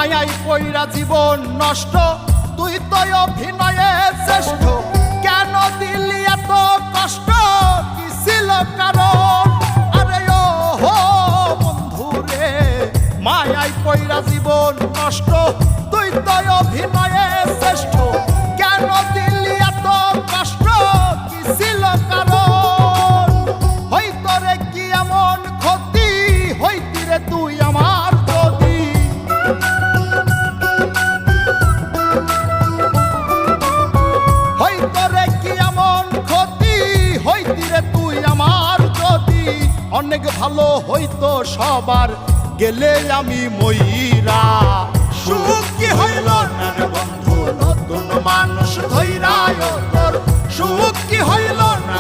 মায়াই পইরা জীবন নষ্ট, তুই তো অভিনয়ে শ্রেষ্ঠ। কেন দিলি এত কষ্ট, কি ছিল কারণ? আরে ও হো বন্ধু রে, মায়াই পইরা জীবন নষ্ট, তুই তো অভিনয়ে শ্রেষ্ঠ। কেন দিলি এত কষ্ট, কি ছিল কারণ? হইতো রে কি এমন ক্ষতি, হইতি রে তুই আমার যদি। হইতো রে কি এমন ক্ষতি, হইতি রে তুই আমার যদি। অনেক ভালো হইতো সবার, গেলে আমি ময়রা। সুখ কি হইল না রে বন্ধু, নতুন মানুষ ধৈরায় তোর। সুখ কি হইল না